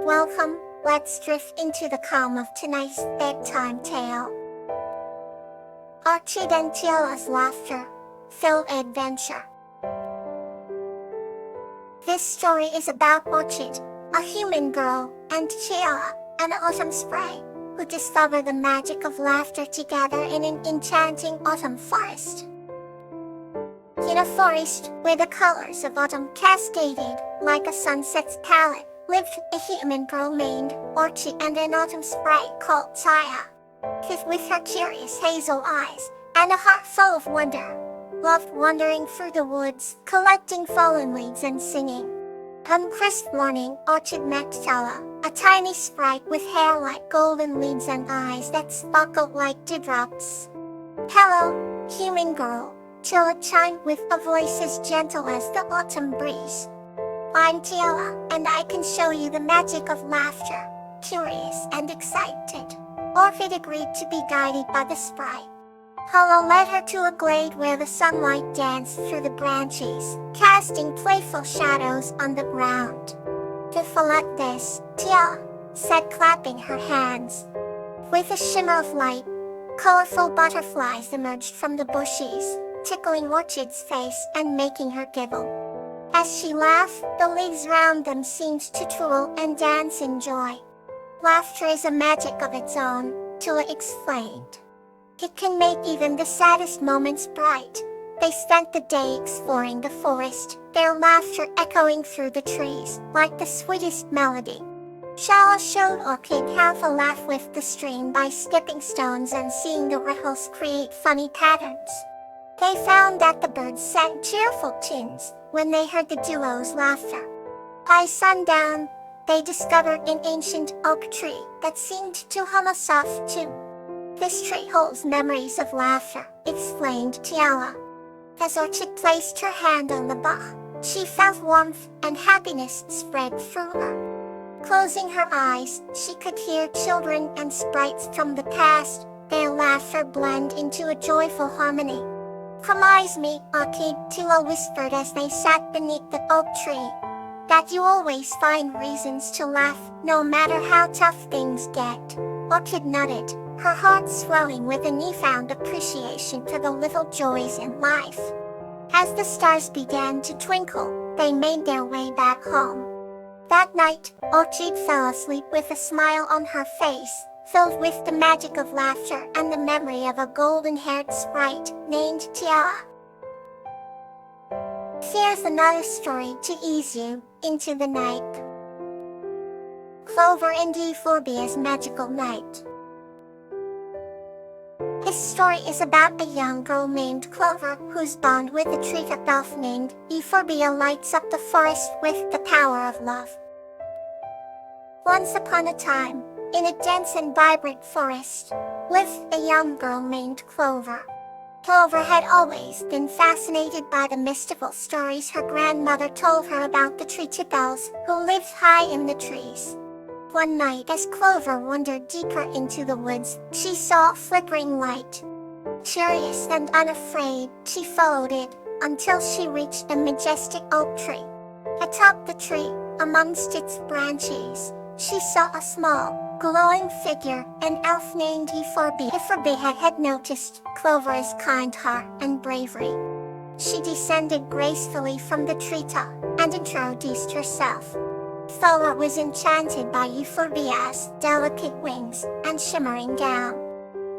Welcome, let's drift into the calm of tonight's bedtime tale. Orchid and Tiala's laughter, filled adventure. This story is about Orchid, a human girl, and Tiala, an autumn sprite, who discover the magic of laughter together in an enchanting autumn forest. In a forest where the colors of autumn cascaded like a sunset's palette, lived a human girl named Orchid and an autumn sprite called Tiala. With her curious hazel eyes and a heart full of wonder, loved wandering through the woods, collecting fallen leaves and singing. One crisp morning, Orchid met Tiala, a tiny sprite with hair like golden leaves and eyes that sparkled like dewdrops. "Hello, human girl," Tiala chimed with a voice as gentle as the autumn breeze. "I'm Tiala, and I can show you the magic of laughter." Curious and excited, Orchid agreed to be guided by the sprite. Tiala led her to a glade where the sunlight danced through the branches, casting playful shadows on the ground. "Beautiful like this," Tiala said, clapping her hands. With a shimmer of light, colorful butterflies emerged from the bushes, tickling Orchid's face and making her giggle. As she laughed, the leaves around them seemed to twirl and dance in joy. "Laughter is a magic of its own," Tiala explained. "It can make even the saddest moments bright." They spent the day exploring the forest, their laughter echoing through the trees like the sweetest melody. Tiala showed Orchid how to laugh with the stream by skipping stones and seeing the ripples create funny patterns. They found that the birds sang cheerful tunes when they heard the duo's laughter. By sundown, they discovered an ancient oak tree that seemed to hum a soft tune. "This tree holds memories of laughter," explained Tiala. As Orchid placed her hand on the bark, she felt warmth and happiness spread through her. Closing her eyes, she could hear children and sprites from the past, their laughter blend into a joyful harmony. "Promise me, Orchid," Tiala whispered as they sat beneath the oak tree, "that you always find reasons to laugh, no matter how tough things get." Orchid nodded, her heart swelling with a newfound appreciation for the little joys in life. As the stars began to twinkle, they made their way back home. That night, Orchid fell asleep with a smile on her face, filled with the magic of laughter and the memory of a golden-haired sprite named Tiala. Here's another story to ease you into the night. Clover and Euphorbia's Magical Night. This story is about a young girl named Clover whose bond with a treetop elf named Euphorbia lights up the forest with the power of love. Once upon a time, in a dense and vibrant forest, lived a young girl named Clover. Clover had always been fascinated by the mystical stories her grandmother told her about the treetop elves who lived high in the trees. One night, as Clover wandered deeper into the woods, she saw a flickering light. Curious and unafraid, she followed it until she reached a majestic oak tree. Atop the tree, amongst its branches, she saw a small, glowing figure, an elf named Euphorbia. Euphorbia had noticed Clover's kind heart and bravery. She descended gracefully from the treetop and introduced herself. Clover was enchanted by Euphorbia's delicate wings and shimmering gown.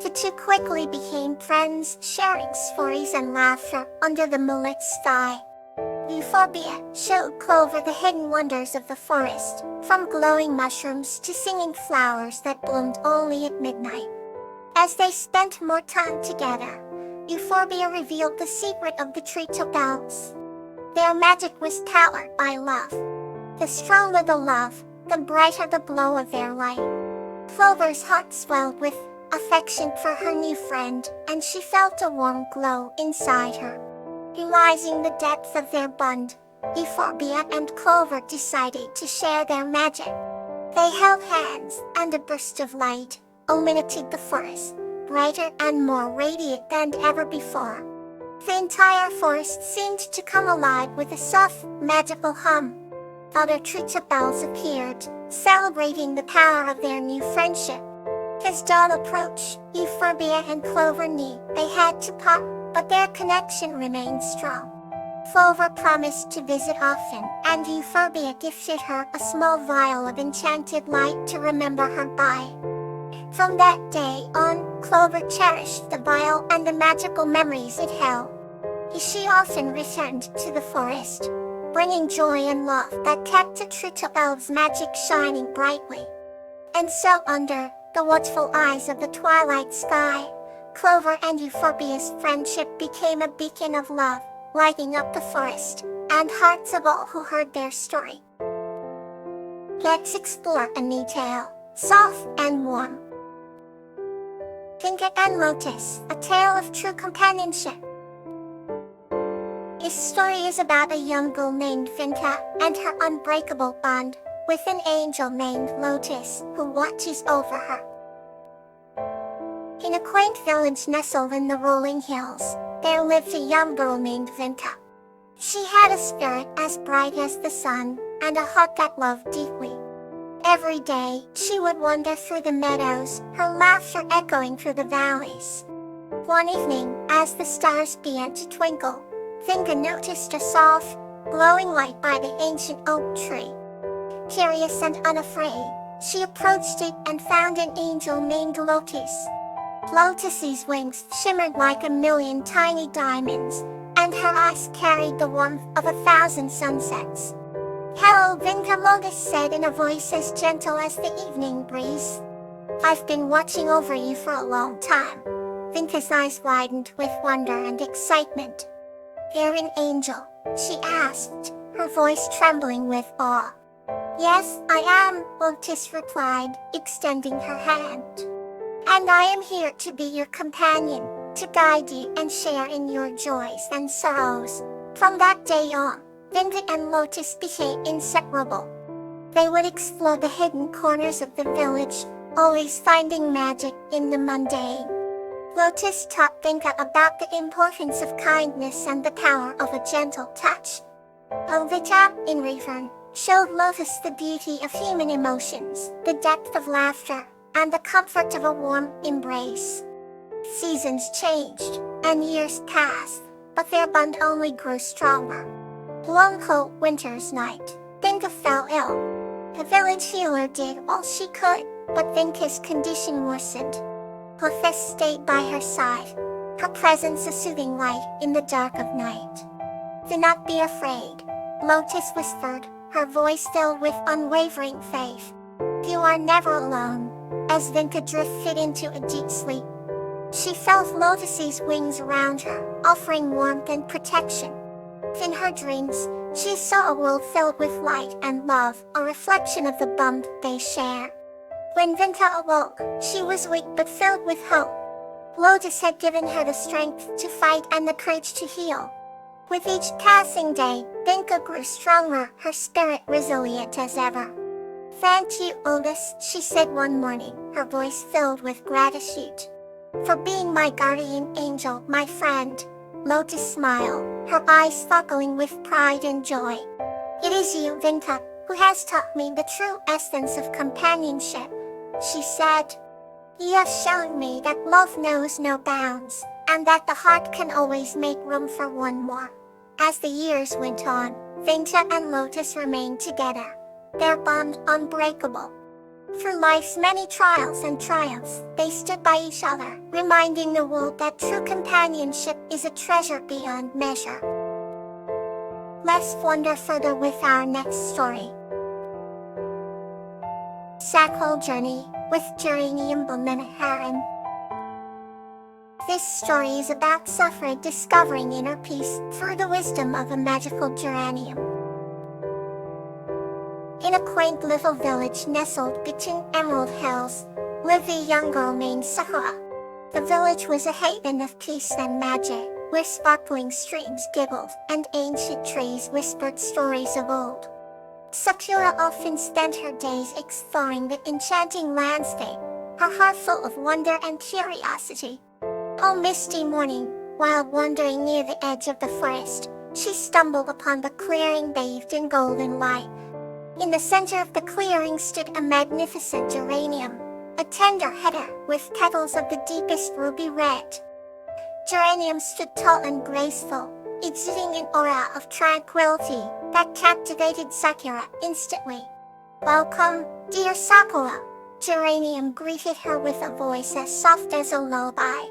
The two quickly became friends, sharing stories and laughter under the moonlit sky. Euphorbia showed Clover the hidden wonders of the forest, from glowing mushrooms to singing flowers that bloomed only at midnight. As they spent more time together, Euphorbia revealed the secret of the treetop elves. Their magic was powered by love. The stronger the love, the brighter the glow of their light. Clover's heart swelled with affection for her new friend, and she felt a warm glow inside her. Realizing the depth of their bond, Euphorbia and Clover decided to share their magic. They held hands, and a burst of light illuminated the forest, brighter and more radiant than ever before. The entire forest seemed to come alive with a soft, magical hum. Other treetop elves appeared, celebrating the power of their new friendship. As dawn approached, Euphorbia and Clover knew they had to part, but their connection remained strong. Clover promised to visit often, and Euphorbia gifted her a small vial of enchanted light to remember her by. From that day on, Clover cherished the vial and the magical memories it held. She often returned to the forest, bringing joy and love that kept the true to elves' magic shining brightly. And so under the watchful eyes of the twilight sky, Clover and Euphorbia's friendship became a beacon of love, lighting up the forest and hearts of all who heard their story. Let's explore a new tale, soft and warm. Vinca and Lotus, a tale of true companionship. This story is about a young girl named Vinca and her unbreakable bond with an angel named Lotus who watches over her. In a quaint village nestled in the rolling hills, there lived a young girl named Vinca. She had a spirit as bright as the sun and a heart that loved deeply. Every day, she would wander through the meadows, her laughter echoing through the valleys. One evening, as the stars began to twinkle, Vinca noticed a soft, glowing light by the ancient oak tree. Curious and unafraid, she approached it and found an angel named Lotus. Lotus's wings shimmered like a million tiny diamonds, and her eyes carried the warmth of 1,000 sunsets. "Hello, Vinca," Lotus said in a voice as gentle as the evening breeze. "I've been watching over you for a long time." Vinca's eyes widened with wonder and excitement. "You're an angel?" she asked, her voice trembling with awe. "Yes, I am," Lotus replied, extending her hand. "And I am here to be your companion, to guide you and share in your joys and sorrows." From that day on, Vinca and Lotus became inseparable. They would explore the hidden corners of the village, always finding magic in the mundane. Lotus taught Vinca about the importance of kindness and the power of a gentle touch. Vinca, in return, showed Lotus the beauty of human emotions, the depth of laughter, and the comfort of a warm embrace. Seasons changed, and years passed, but their bond only grew stronger. One cold winter's night, Vinca fell ill. The village healer did all she could, but Vinca's condition worsened. Lotus stayed by her side, her presence a soothing light in the dark of night. "Do not be afraid," Lotus whispered, her voice filled with unwavering faith. "You are never alone." As Vinca drifted into a deep sleep, she felt Lotus's wings around her, offering warmth and protection. In her dreams, she saw a world filled with light and love, a reflection of the bond they shared. When Vinca awoke, she was weak but filled with hope. Lotus had given her the strength to fight and the courage to heal. With each passing day, Vinca grew stronger, her spirit resilient as ever. "Thank you, Lotus," she said one morning, her voice filled with gratitude. "For being my guardian angel, my friend." Lotus smiled, her eyes sparkling with pride and joy. "It is you, Vinca, who has taught me the true essence of companionship," she said. "You have shown me that love knows no bounds, and that the heart can always make room for one more." As the years went on, Vinca and Lotus remained together, their bond unbreakable. Through life's many trials and triumphs, they stood by each other, reminding the world that true companionship is a treasure beyond measure. Let's wander further with our next story. Sacral Journey with Geranium Blumenhaaren. This story is about Saphira discovering inner peace through the wisdom of a magical geranium. In a quaint little village nestled between emerald hills, lived a young girl named Saphira. The village was a haven of peace and magic, where sparkling streams giggled and ancient trees whispered stories of old. Saphira often spent her days exploring the enchanting landscape, her heart full of wonder and curiosity. On misty morning, while wandering near the edge of the forest, she stumbled upon the clearing bathed in golden light. In the center of the clearing stood a magnificent geranium, a tender header with petals of the deepest ruby red. Geranium stood tall and graceful, exuding an aura of tranquility that captivated Sakura instantly. "Welcome, dear Sakura," Geranium greeted her with a voice as soft as a lullaby.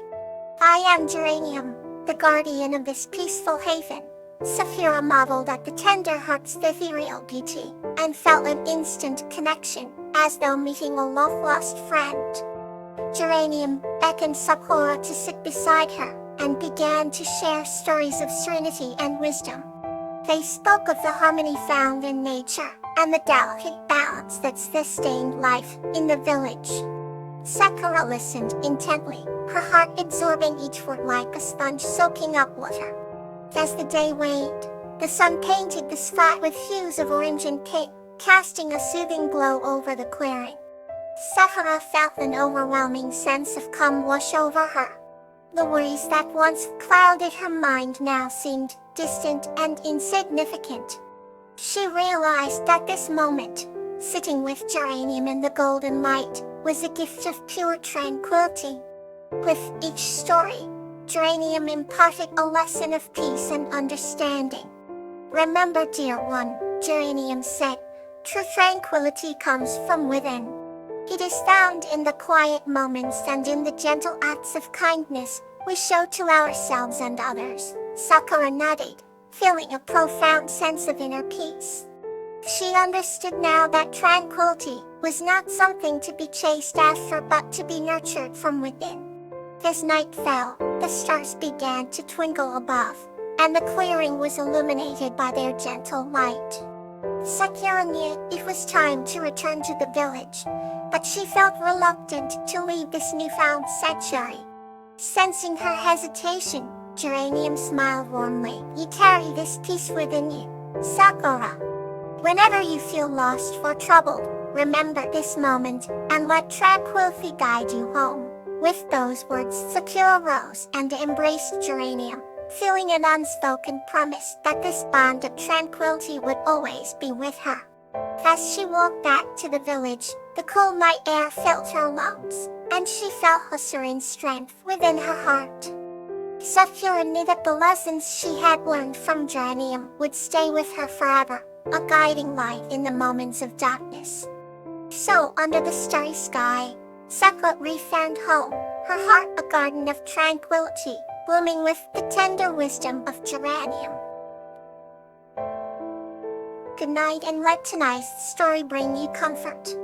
"I am Geranium, the guardian of this peaceful haven." Sakura marveled at the tender heart's ethereal beauty, and felt an instant connection, as though meeting a long-lost friend. Geranium beckoned Sakura to sit beside her, and began to share stories of serenity and wisdom. They spoke of the harmony found in nature, and the delicate balance that sustained life in the village. Sakura listened intently, her heart absorbing each word like a sponge soaking up water. As the day waned, the sun painted the sky with hues of orange and pink, casting a soothing glow over the clearing. Sakura felt an overwhelming sense of calm wash over her. The worries that once clouded her mind now seemed distant and insignificant. She realized that this moment, sitting with Geranium in the golden light, was a gift of pure tranquility. With each story, Geranium imparted a lesson of peace and understanding. "Remember, dear one," Geranium said, "true tranquility comes from within. It is found in the quiet moments and in the gentle acts of kindness we show to ourselves and others." Sakura nodded, feeling a profound sense of inner peace. She understood now that tranquility was not something to be chased after but to be nurtured from within. As night fell, the stars began to twinkle above, and the clearing was illuminated by their gentle light. Sakura knew it was time to return to the village, but she felt reluctant to leave this newfound sanctuary. Sensing her hesitation, Geranium smiled warmly. "You carry this peace within you, Sakura. Whenever you feel lost or troubled, remember this moment, and let tranquility guide you home." With those words, Sakura rose and embraced Geranium, feeling an unspoken promise that this bond of tranquility would always be with her. As she walked back to the village, the cool night air filled her lungs, and she felt a serene strength within her heart. Sakura knew that the lessons she had learned from Geranium would stay with her forever, a guiding light in the moments of darkness. So, under the starry sky, Sakura found home, her heart a garden of tranquility, blooming with the tender wisdom of Geranium. Good night, and let tonight's story bring you comfort.